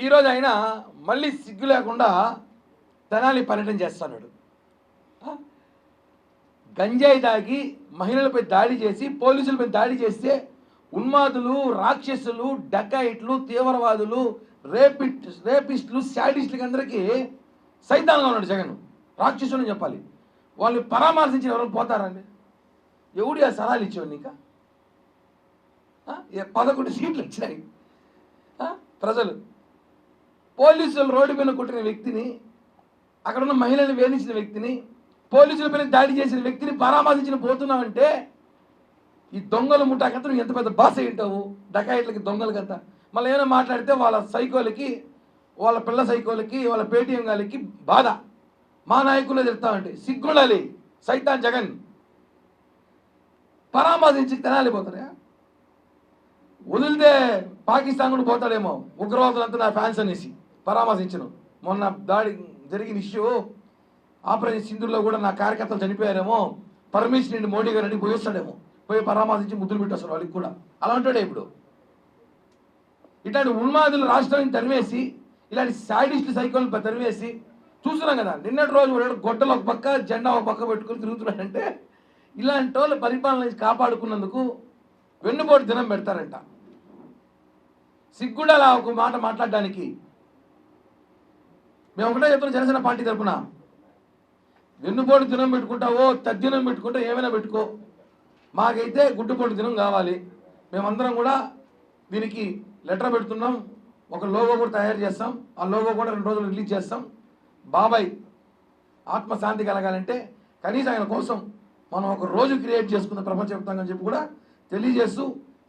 ఈరోజు ఆయన మళ్ళీ సిగ్గు లేకుండా తెనాలి పర్యటన చేస్తున్నాడు. గంజాయి తాగి మహిళలపై దాడి చేసి పోలీసులపై దాడి చేస్తే ఉన్మాదులు, రాక్షసులు, డకాయిట్లు, తీవ్రవాదులు, రేపిస్టులు, శాడిస్టులకి అందరికీ సైతాన్గా ఉన్నాడు జగన్. రాక్షసుని చెప్పాలి. వాళ్ళు పరామర్శించిన ఎవరు పోతారండి? ఎవడు ఆ సలహాలు ఇచ్చేవాడు నీక? 11 సీట్లు వచ్చినాయి. ప్రజలు పోలీసులు రోడ్డు మీద కొట్టిన వ్యక్తిని, అక్కడ ఉన్న మహిళల్ని వేధించిన వ్యక్తిని, పోలీసులపైన దాడి చేసిన వ్యక్తిని పరామర్శించిన పోతున్నావంటే ఈ దొంగల ముఠాకంతా నువ్వు ఎంత పెద్ద బాస్ అయ్యింటావు? డకాయిట్లకి, దొంగలకంతా మళ్ళీ ఏమైనా మాట్లాడితే వాళ్ళ సైకోలకి, వాళ్ళ పిల్ల సైకోలకి, వాళ్ళ పేటీఎం గాలికి బాధ. మా నాయకులే చెప్తామంటే సిగ్గుండాలి. సైతాన్ జగన్ పరామర్శించి తెనాలి పోతారా? వదిలితే పాకిస్తాన్ కూడా పోతాడేమో, ఉగ్రవాదులంతా నా ఫ్యాన్స్ అనేసి పరామర్శించను. మొన్న దాడి జరిగిన ఇష్యూ ఆపరేషన్ సింధూర్లో కూడా నా కార్యకర్తలు చనిపోయారేమో, పర్మిషన్ నుండి మోడీ గారు పోయి వస్తాడేమో, పోయి పరామర్శించి ముద్దులు పెట్టేస్తాడు వాళ్ళకి కూడా. అలా ఉంటాడే ఇప్పుడు. ఇట్లాంటి ఉన్మాదులు రాష్ట్రాన్ని తరివేసి, ఇలాంటి సాడిస్టు సైకోలను తరివేసి చూస్తున్నాం కదా. నిన్నటి రోజు గొడ్డలు ఒక పక్క, జెండా ఒక పక్క పెట్టుకుని తిరుగుతున్నాడంటే ఇలాంటి వాళ్ళు పరిపాలన కాపాడుకున్నందుకు వెన్నుపోటు దినం పెడతారంట. సిగ్గుండాలా ఒక మాట మాట్లాడడానికి? మేము ఒకటే చెప్తున్నాం జనసేన పార్టీ తరఫున, వెన్నుపోటు దినం పెట్టుకుంటావో, తద్దినం పెట్టుకుంటా, ఏమైనా పెట్టుకో, మాకైతే గుడ్డుపోటు దినం కావాలి. మేమందరం కూడా దీనికి లెటర్ పెడుతున్నాం. ఒక లోగో కూడా తయారు చేస్తాం. ఆ లోగో కూడా 2 రోజులు రిలీజ్ చేస్తాం. బాబాయ్ ఆత్మశాంతి కలగాలంటే కనీసం ఆయన కోసం మనం ఒక రోజు క్రియేట్ చేసుకున్న ప్రపంచవ్యాప్తంగా అని చెప్పి కూడా తెలియజేస్తూ,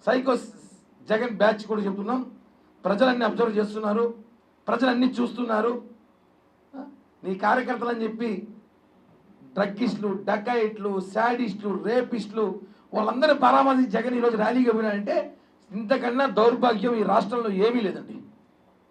సైకో జగన్ బ్యాచ్ కూడా చెప్తున్నాం. ప్రజలన్నీ అబ్జర్వ్ చేస్తున్నారు, ప్రజలన్నీ చూస్తున్నారు. నీ కార్యకర్తలు అని చెప్పి డ్రగ్గిస్టులు, డకాయిట్లు, శాడిస్టులు, రేపిస్టులు వాళ్ళందరూ పరామర్శించి జగన్ ఈరోజు ర్యాలీగా పోయినాడంటే ఇంతకన్నా దౌర్భాగ్యం ఈ రాష్ట్రంలో ఏమీ లేదండి.